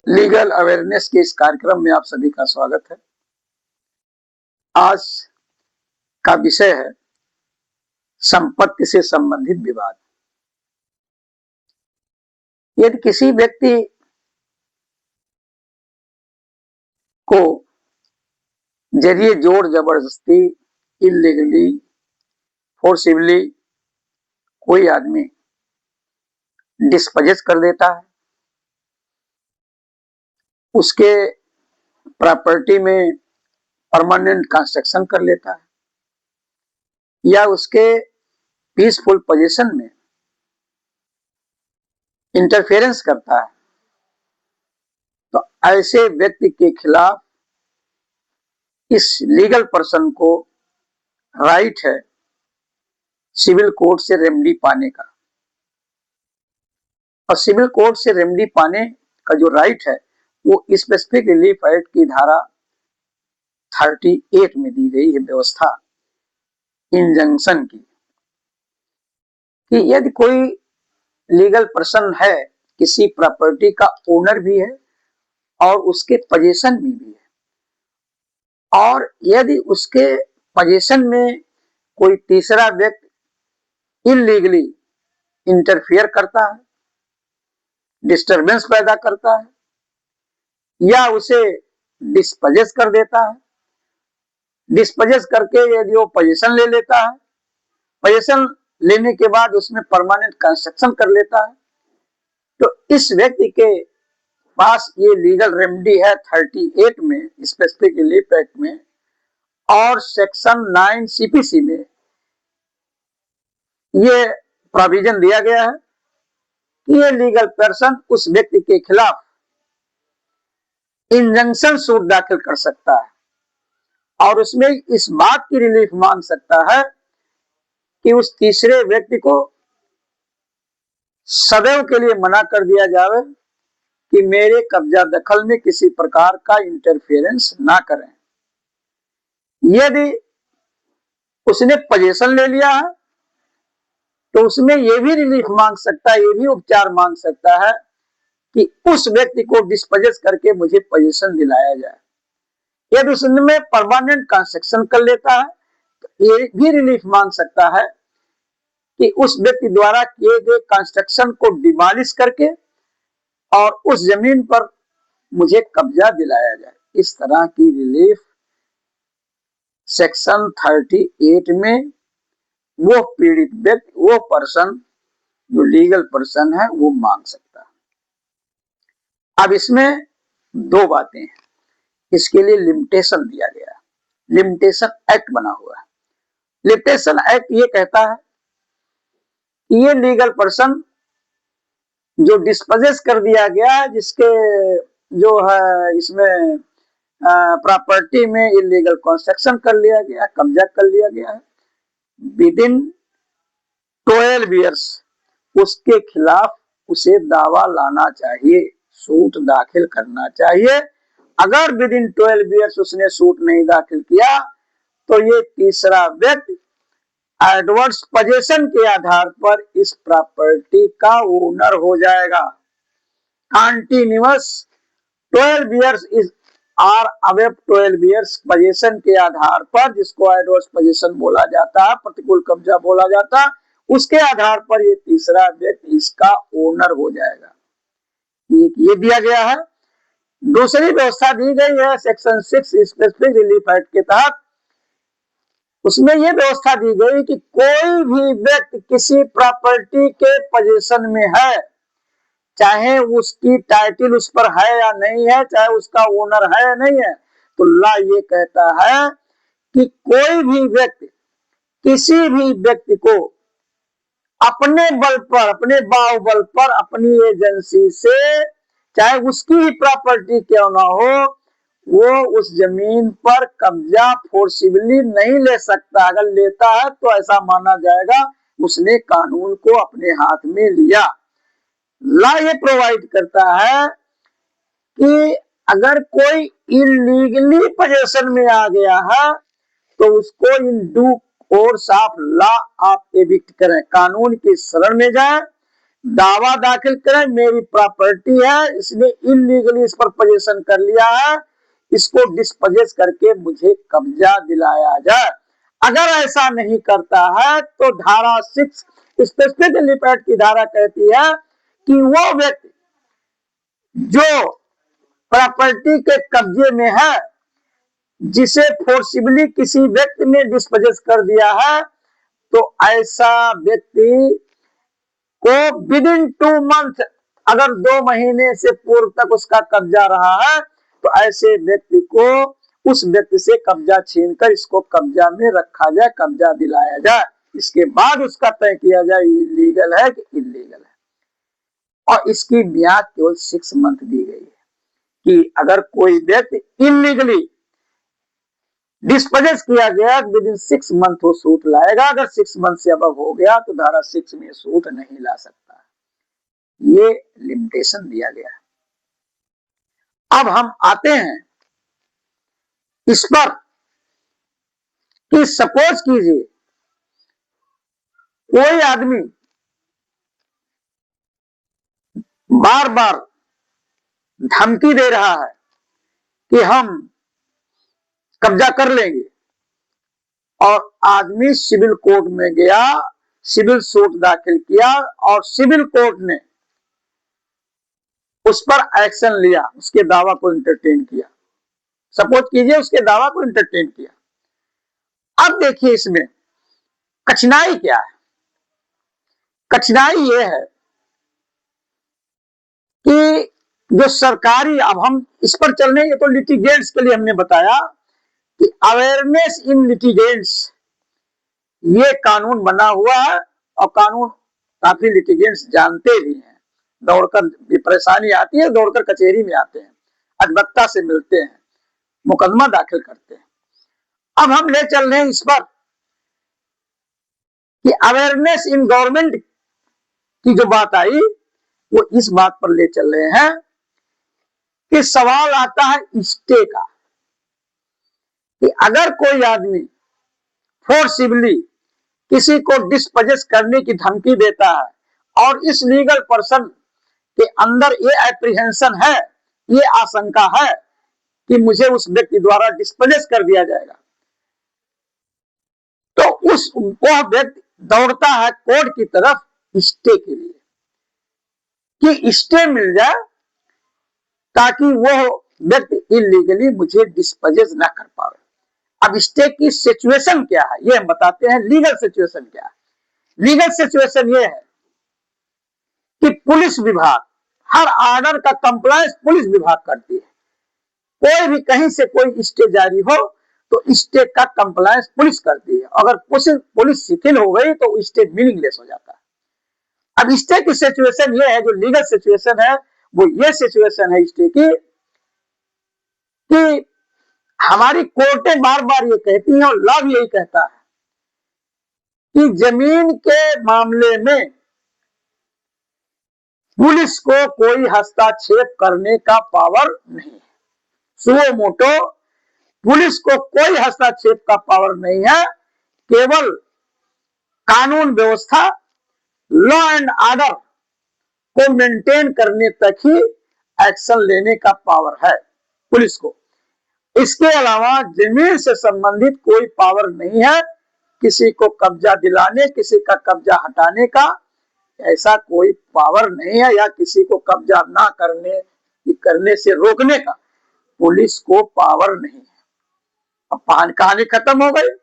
Legal awareness के इस कार्यक्रम में आप सभी का स्वागत है। आज का विषय है संपत्ति से संबंधित विवाद। यदि किसी व्यक्ति को जरिए जोर जबरदस्ती, इलीगली, फोर्सिबली कोई आदमी डिस्पोजेस कर देता है, उसके प्रॉपर्टी में परमानेंट कंस्ट्रक्शन कर लेता है या उसके पीसफुल पोजीशन में इंटरफेरेंस करता है, तो ऐसे व्यक्ति के खिलाफ इस लीगल पर्सन को राइट है सिविल कोर्ट से रेमेडी पाने का। और सिविल कोर्ट से रेमेडी पाने का जो राइट है वो स्पेसिफिक रिलीफ एक्ट की धारा 38 में दी गई है व्यवस्था इंजंक्शन की, कि यदि कोई लीगल पर्सन है, किसी प्रॉपर्टी का ओनर भी है और उसके पोजीशन में भी है, और यदि उसके पोजीशन में कोई तीसरा व्यक्ति इलीगली इंटरफियर करता है, डिस्टरबेंस पैदा करता है या उसे डिस्पोजेस कर देता है, डिस्पोजेस करके यदि वो पोजीशन ले लेता है, पोजीशन लेने के बाद उसमें परमानेंट कंस्ट्रक्शन कर लेता है, तो इस व्यक्ति के पास ये लीगल रेमेडी है 38 में स्पेसिफिक रिलीफ एक्ट में और सेक्शन 9 सीपीसी में ये प्रोविजन दिया गया है कि ये लीगल पर्सन उस व्यक्ति के खिलाफ इंजंक्शन सूट दाखिल कर सकता है और उसमें इस बात की रिलीफ मांग सकता है कि उस तीसरे व्यक्ति को सदैव के लिए मना कर दिया जाए कि मेरे कब्जा दखल में किसी प्रकार का इंटरफेरेंस ना करें। यदि उसने पोजीशन ले लिया है तो उसमें यह भी रिलीफ मांग सकता है, ये भी उपचार मांग सकता है कि उस व्यक्ति को डिस्पोजेस करके मुझे पोजीशन दिलाया जाए। यदि उसमें परमानेंट कंस्ट्रक्शन कर लेता है तो ये भी रिलीफ मांग सकता है कि उस व्यक्ति द्वारा किए गए कंस्ट्रक्शन को डिमॉलिश करके और उस जमीन पर मुझे कब्जा दिलाया जाए। इस तरह की रिलीफ सेक्शन 38 में वो पीड़ित व्यक्ति, वो पर्सन जो लीगल पर्सन है, वो मांग सकता है। अब इसमें दो बातें हैं, इसके लिए लिमिटेशन दिया गया है, लिमिटेशन एक्ट बना हुआ है। लिमिटेशन एक्ट ये कहता है कि ये लीगल पर्सन जो डिस्पोजेस कर दिया गया, जिसके जो है इसमें प्रॉपर्टी में इलीगल कंस्ट्रक्शन कर लिया गया, कब्जा कर लिया गया है, विद इन 12 ईयर्स उसके खिलाफ उसे दावा लाना चाहिए, सूट दाखिल करना चाहिए। अगर विद इन 12 ईयर्स उसने सूट नहीं दाखिल किया तो ये तीसरा व्यक्ति एडवर्स पोजीशन के आधार पर इस प्रॉपर्टी का ओनर हो जाएगा। Continuous 12 years is or above 12 years position के आधार पर, जिसको एडवर्स पोजीशन बोला जाता है, प्रतिकूल कब्जा बोला जाता है, उसके आधार पर ये तीसरा व्यक्ति इसका ओनर हो जाएगा। ये दिया गया है। दूसरी व्यवस्था दी गई है सेक्शन 6 स्पेसिफिक रिलीफ एक्ट के तहत। उसमें यह व्यवस्था दी गई कि कोई भी व्यक्ति किसी प्रॉपर्टी के पोजीशन में है, चाहे उसकी टाइटल उस पर है या नहीं है, चाहे उसका ओनर है या नहीं है, तो लॉ ये कहता है कि कोई भी व्यक्ति किसी भी व्यक्ति को अपने बल पर, अपने बाहुबल पर, अपनी एजेंसी से, चाहे उसकी ही प्रॉपर्टी क्यों ना हो, वो उस जमीन पर कब्जा फोर्सिबली नहीं ले सकता। अगर लेता है तो ऐसा माना जाएगा उसने कानून को अपने हाथ में लिया। लॉ ये प्रोवाइड करता है कि अगर कोई इलीगली पोजीशन में आ गया है तो उसको in due course of law आप एविक्ट करें, कानून की शरण में जाए, दावा दाखिल करें, मेरी प्रॉपर्टी है, इसने इलीगली इस पर पोजीशन कर लिया है, इसको डिस्पोजेस करके मुझे कब्जा दिलाया जाए। अगर ऐसा नहीं करता है तो धारा 6 स्पेसिफिक लिपेट की धारा कहती है कि वो व्यक्ति जो प्रॉपर्टी के कब्जे में है, जिसे फोर्सिबली किसी व्यक्ति ने डिस्पोजेस कर दिया है, तो ऐसा व्यक्ति को विद इन 2 मंथ, अगर 2 महीने से पूर्व तक उसका कब्जा रहा है, तो ऐसे व्यक्ति को उस व्यक्ति से कब्जा छीनकर इसको कब्जा में रखा जाए, कब्जा दिलाया जाए। इसके बाद उसका तय किया जाए लीगल है कि इलीगल है। और इसकी मियाद केवल 6 मंथ दी गई है कि अगर कोई व्यक्ति इलीगली डिस्पोजेस किया गया विद इन 6 मंथ वो सूट लाएगा। अगर 6 मंथ से अबव हो गया तो धारा 6 में सूट नहीं ला सकता। ये लिमिटेशन दिया गया है। अब हम आते हैं इस पर कि सपोज कीजिए कोई आदमी बार बार धमकी दे रहा है कि हम कब्जा कर लेंगे, और आदमी सिविल कोर्ट में गया, सिविल सूट दाखिल किया और सिविल कोर्ट ने उस पर एक्शन लिया, उसके दावा को इंटरटेन किया। सपोज कीजिए उसके दावा को इंटरटेन किया। अब देखिए इसमें कठिनाई क्या है। कठिनाई यह है कि जो सरकारी, अब हम इस पर चल रहे हैं, ये तो लिटिगेंट्स के लिए हमने बताया कि अवेयरनेस इन लिटिगेंट्स ये कानून बना हुआ है, और कानून काफी लिटिगेंट्स जानते भी हैं। दौड़कर भी परेशानी आती है, दौड़कर कचहरी में आते हैं, अधिवक्ता से मिलते हैं, मुकदमा दाखिल करते हैं। अब हम ले चल रहे हैं इस पर कि अवेयरनेस इन गवर्नमेंट की जो बात आई वो इस बात पर ले चल रहे हैं कि सवाल आता है स्टे का, कि अगर कोई आदमी फोर्सिबली किसी को डिस्पोजेस करने की धमकी देता है और इस लीगल पर्सन के अंदर ये एप्रीहेंशन है, ये आशंका है कि मुझे उस व्यक्ति द्वारा डिस्पोजेस कर दिया जाएगा, तो वह व्यक्ति दौड़ता है कोर्ट की तरफ स्टे के लिए कि स्टे मिल जाए ताकि वह व्यक्ति इलीगली मुझे डिस्पोजेस ना कर पाए। अब स्टे की सिचुएशन क्या है ये हम बताते हैं। लीगल सिचुएशन क्या है? लीगल सिचुएशन ये है कि पुलिस विभाग हर ऑर्डर का कंप्लायंस पुलिस विभाग करती है। कोई भी कहीं से कोई स्टे जारी हो तो स्टे का कंप्लायंस पुलिस करती है। अगर पुलिस शिथिल हो गई तो स्टे मीनिंगलेस हो जाता है। अब स्टे की सिचुएशन ये है, जो लीगल सिचुएशन है वो ये सिचुएशन है स्टे की कि हमारी कोर्टें बार बार ये कहती हैं और लॉ यही कहता है कि जमीन के मामले में पुलिस को कोई हस्तक्षेप करने का पावर नहीं है। सुओ मोटो पुलिस को कोई हस्तक्षेप का पावर नहीं है। केवल कानून व्यवस्था, लॉ एंड ऑर्डर को मेंटेन करने तक ही एक्शन लेने का पावर है पुलिस को। इसके अलावा जमीन से संबंधित कोई पावर नहीं है किसी को कब्जा दिलाने, किसी का कब्जा हटाने का, ऐसा कोई पावर नहीं है, या किसी को कब्जा ना करने से रोकने का पुलिस को पावर नहीं है। अब कहानी खत्म हो गई।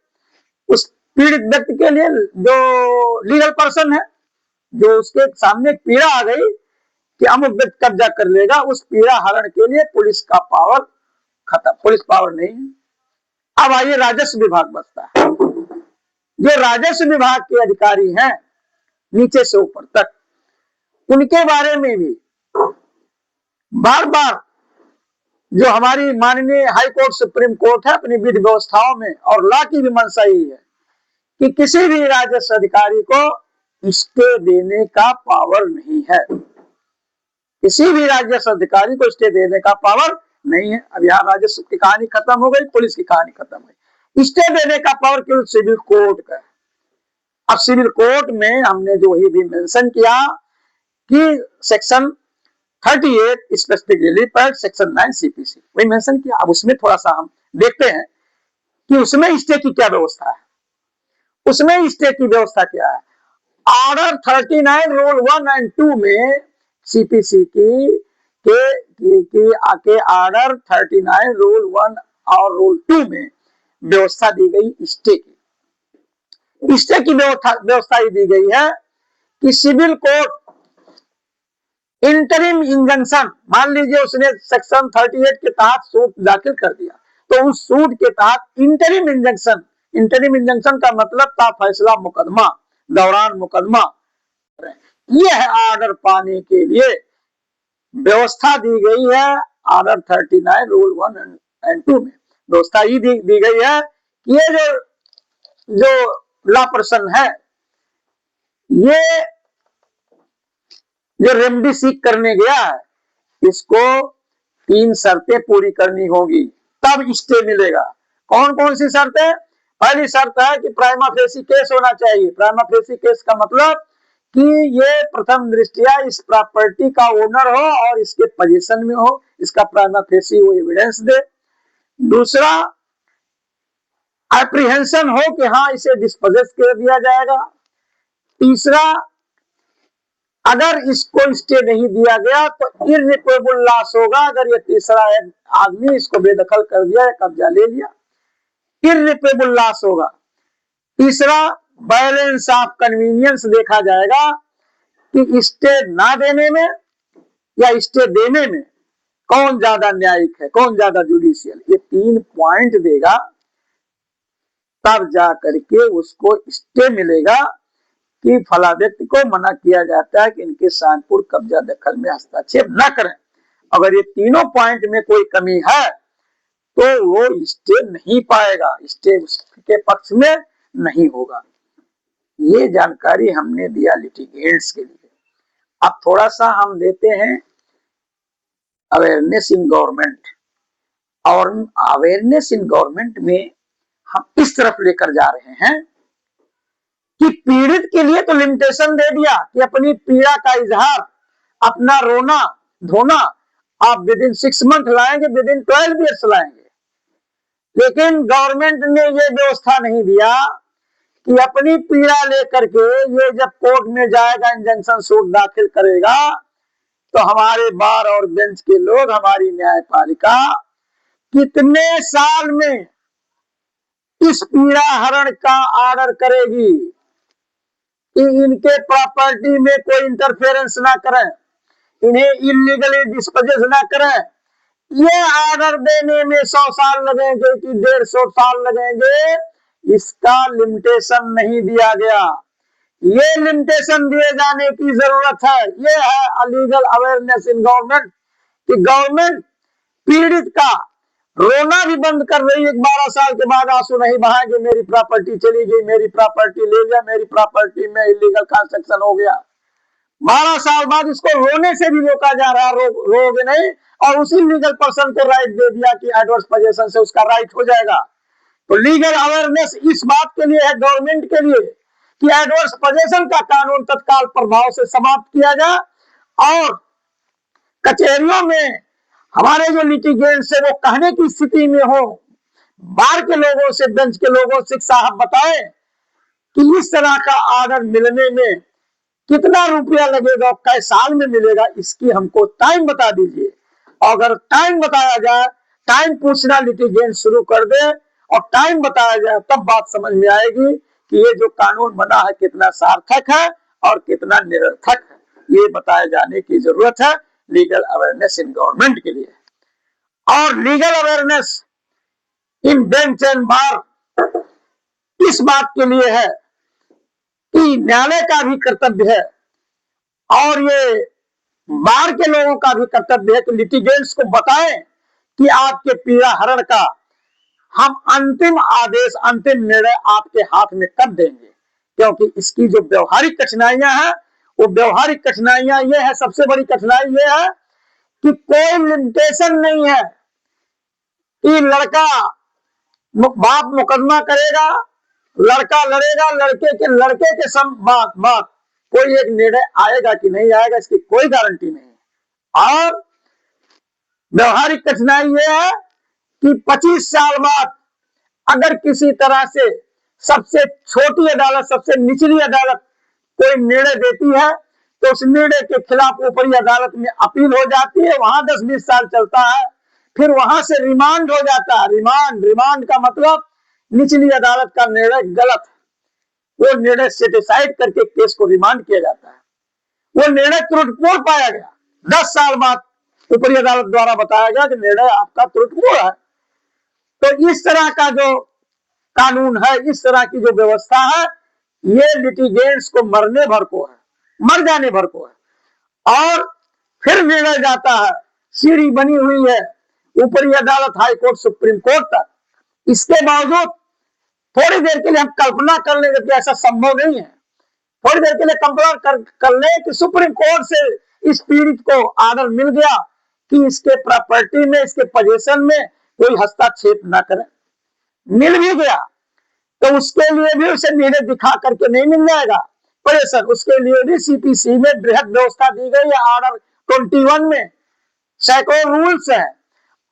उस पीड़ित व्यक्ति के लिए जो लीगल पर्सन है, जो उसके सामने पीड़ा आ गई कि अमुक व्यक्ति कब्जा कर लेगा, उस पीड़ा हरण के लिए पुलिस का पावर खत्म, पुलिस पावर नहीं है। अब आइए राजस्व विभाग बचता है। जो राजस्व विभाग के अधिकारी हैं नीचे से ऊपर तक, उनके बारे में भी बार बार जो हमारी माननीय हाई कोर्ट, सुप्रीम कोर्ट है, अपनी विधि व्यवस्थाओं में और लॉ की भी मंशा ही है कि किसी भी राजस्व अधिकारी को स्टे देने का पावर नहीं है। किसी भी राजस्व अधिकारी को स्टे देने का पावर नहीं है। अब यहाँ राजस्व की कहानी खत्म हो गई, पुलिस की कहानी खत्म हो गई। स्टे देने का पावर केवल सिविल कोर्ट का है। अब सिविल कोर्ट में हमने जो ही भी मेंशन किया कि section 38 specific relief act, section 9 CPC वही मेंशन किया। अब उसमें थोड़ा सा हम देखते हैं कि उसमें स्टे की क्या व्यवस्था है। उसमें स्टे की व्यवस्था क्या है। ऑर्डर 39 रूल 1 एंड 2 में सीपीसी के ऑर्डर 39 रूल 1 और रूल 2 में व्यवस्था दी गई स्टे की। स्टे की व्यवस्था ये दी गई है कि सिविल कोर्ट इंटरिम इंजंक्शन, मान लीजिए उसने सेक्शन 38 के तहत सूट दाखिल कर दिया, तो उस सूट के तहत इंटरिम इंजंक्शन का मतलब था फैसला मुकदमा, दौरान मुकदमा, यह है ऑर्डर पाने के लिए व्यवस्था दी गई है। ऑर्डर 39 रूल 1 एंड 2 में व्यवस्था ये दी गई है कि ये जो लॉ पर्सन है, ये जो रेमडी सीख करने गया है, इसको 3 शर्तें पूरी करनी होगी तब स्टे मिलेगा। कौन कौन सी शर्तें। पहली शर्त है कि प्राइमा फेसी केस होना चाहिए। प्राइमा फेसी केस का मतलब कि ये प्रथम दृष्टया इस प्रॉपर्टी का ओनर हो और इसके पोजीशन में हो, इसका प्राइमा फेसी वो एविडेंस दे। दूसरा, एप्रीहेंशन हो कि हाँ इसे डिस्पोजेस कर दिया जाएगा। तीसरा, अगर इसको स्टे नहीं दिया गया तो इर्रिपेबल लॉस होगा। अगर ये तीसरा आदमी इसको बेदखल कर दिया या कब्जा ले लिया, इर्रिपेबल लॉस होगा। तीसरा, बैलेंस ऑफ कन्वीनियंस देखा जाएगा कि स्टे ना देने में या स्टे देने में कौन ज्यादा न्यायिक है, कौन ज्यादा जुडिशियल। ये 3 पॉइंट देगा तब जा करके उसको स्टे मिलेगा कि फला व्यक्ति को मना किया जाता है कि इनके शानपुर कब्जा दखल में हस्तक्षेप न करें। अगर ये तीनों पॉइंट में कोई कमी है तो वो स्टे नहीं पाएगा, स्टे उसके पक्ष में नहीं होगा। ये जानकारी हमने दिया लिटिगेंट्स के लिए। अब थोड़ा सा हम देते हैं अवेयरनेस इन गवर्नमेंट। और अवेयरनेस इन गवर्नमेंट में हम इस तरफ लेकर जा रहे हैं कि पीड़ित के लिए तो लिमिटेशन दे दिया कि अपनी पीड़ा का इजहार, अपना रोना धोना आप विद इन 6 मंथ लाएंगे, विद इन 12 ईयर्स लाएंगे। लेकिन गवर्नमेंट ने ये व्यवस्था नहीं दिया कि अपनी पीड़ा लेकर के ये जब कोर्ट में जाएगा, इंजंक्शन सूट दाखिल करेगा, तो हमारे बार और बेंच के लोग, हमारी न्यायपालिका कितने साल में इस पीड़ा हरण का ऑर्डर करेगी कि इनके प्रॉपर्टी में कोई इंटरफेरेंस ना करें, इन्हें इलीगली डिस्पोजेस ना करें। ये ऑर्डर देने में 100 साल लगेंगे कि 150 साल लगेंगे, इसका लिमिटेशन नहीं दिया गया। ये लिमिटेशन दिए जाने की जरूरत है। ये है लीगल अवेयरनेस इन गवर्नमेंट कि गवर्नमेंट पीड़ित का रोना भी बंद कर रही है। 12 साल के बाद आंसू नहीं बहाएंगे, मेरी प्रॉपर्टी चली गई, मेरी प्रॉपर्टी ले लिया, मेरी प्रॉपर्टी में इलीगल कंस्ट्रक्शन हो गया। 12 साल बाद इसको रोने से भी रोका जा रहा, रोगे नहीं, और उसी लीगल पर्सन को राइट दे दिया कि एडवर्स पोजीशन से उसका राइट हो जाएगा। तो लीगल अवेयरनेस इस बात के लिए है गवर्नमेंट के लिए कि एडवर्स पोजीशन का कानून तत्काल प्रभाव से समाप्त किया जाए और कचहरियों में हमारे जो लिटिगेंट्स है वो कहने की स्थिति में हो, बार के लोगों से, बेंच के लोगों से साहब बताए कि इस तरह का ऑर्डर मिलने में कितना रुपया लगेगा, कै साल में मिलेगा, इसकी हमको टाइम बता दीजिए। अगर टाइम बताया जाए, टाइम पूछना लिटिगेंट शुरू कर दे और टाइम बताया जाए, तब बात समझ में आएगी कि ये जो कानून बना है कितना सार्थक है और कितना निरर्थक है। ये बताए जाने की जरूरत है लीगल अवेयरनेस इन गवर्नमेंट के लिए। और legal awareness in bench and bar इस बात के लिए है कि न्यायालय का भी कर्तव्य है और ये बार के लोगों का भी कर्तव्य है कि लिटिगेंट्स को बताएं कि आपके पीड़ा हरण का हम अंतिम आदेश, अंतिम निर्णय आपके हाथ में कर देंगे। क्योंकि इसकी जो व्यवहारिक कठिनाइयां हैं, वो व्यवहारिक कठिनाइयां ये है, सबसे बड़ी कठिनाई ये है कि कोई लिमिटेशन नहीं है कि लड़का बाप मुकदमा करेगा, लड़का लड़ेगा, लड़के के बात कोई एक निर्णय आएगा कि नहीं आएगा इसकी कोई गारंटी नहीं है। और व्यवहारिक कठिनाई यह है कि 25 साल बाद अगर किसी तरह से सबसे छोटी अदालत, सबसे निचली अदालत कोई निर्णय देती है तो उस निर्णय के खिलाफ ऊपरी अदालत में अपील हो जाती है, वहां 10-20 साल चलता है, फिर वहां से रिमांड हो जाता है। रिमांड का मतलब निचली अदालत का निर्णय गलत है, वो निर्णय से डिसाइड करके केस को रिमांड किया जाता है। वो निर्णय त्रुटिपूर्ण पाया गया, 10 साल बाद ऊपरी अदालत द्वारा बताया गया कि निर्णय आपका त्रुटिपूर्ण है। तो इस तरह का जो कानून है, इस तरह की जो व्यवस्था है, ये लिटिगेंट्स को मरने भर को है, मर जाने भर को है। और फिर निर्णय जाता है, सीढ़ी बनी हुई है ऊपरी अदालत, हाई कोर्ट, सुप्रीम कोर्ट तक। इसके बावजूद थोड़ी देर के लिए हम कल्पना कर लेंगे कि ऐसा संभव नहीं है, थोड़ी देर के लिए कल्पना कर ले कि सुप्रीम कोर्ट से इस पीड़ित को आर्डर मिल गया कि इसके प्रॉपर्टी में, इसके पोजीशन में कोई हस्तक्षेप न करे, मिल भी गया तो उसके लिए भी उसे निर्णय दिखा करके नहीं मिल जाएगा पोजीशन, उसके लिए भी सीपीसी में बृहद व्यवस्था दी गई है। ऑर्डर 21 में सैकड़ों रूल्स है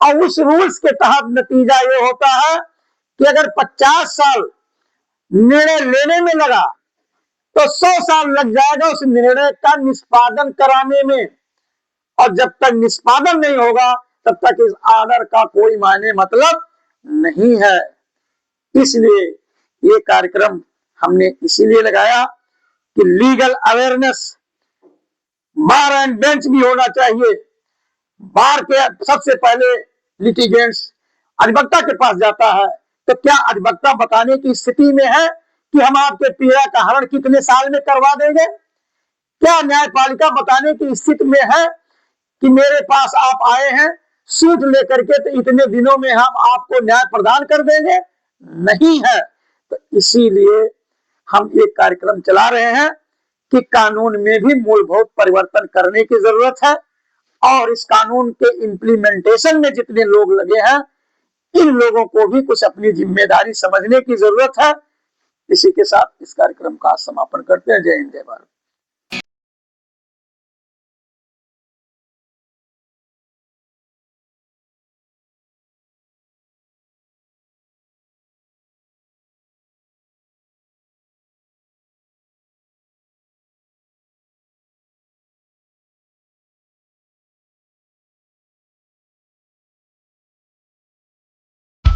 और उस रूल्स के तहत नतीजा ये होता है कि अगर 50 साल निर्णय लेने में लगा तो 100 साल लग जाएगा उस निर्णय का निष्पादन कराने में, और जब तक निष्पादन नहीं होगा तब तक इस ऑर्डर का कोई मायने मतलब नहीं है। इसलिए ये कार्यक्रम हमने इसीलिए लगाया कि legal awareness, bar and bench भी होना चाहिए। बार के सबसे पहले लिटिगेंट्स अधिवक्ता के पास जाता है तो क्या अधिवक्ता बताने की स्थिति में है कि हम आपके पीड़ा का हरण कितने साल में करवा देंगे? क्या न्यायपालिका बताने की स्थिति में है कि मेरे पास आप आए हैं सूट लेकर के तो इतने दिनों में हम आपको न्याय प्रदान कर देंगे? नहीं है। तो इसीलिए हम एक कार्यक्रम चला रहे हैं कि कानून में भी मूलभूत परिवर्तन करने की जरूरत है, और इस कानून के इम्प्लीमेंटेशन में जितने लोग लगे हैं इन लोगों को भी कुछ अपनी जिम्मेदारी समझने की जरूरत है। इसी के साथ इस कार्यक्रम का समापन करते हैं। जय हिंद, जय भारत।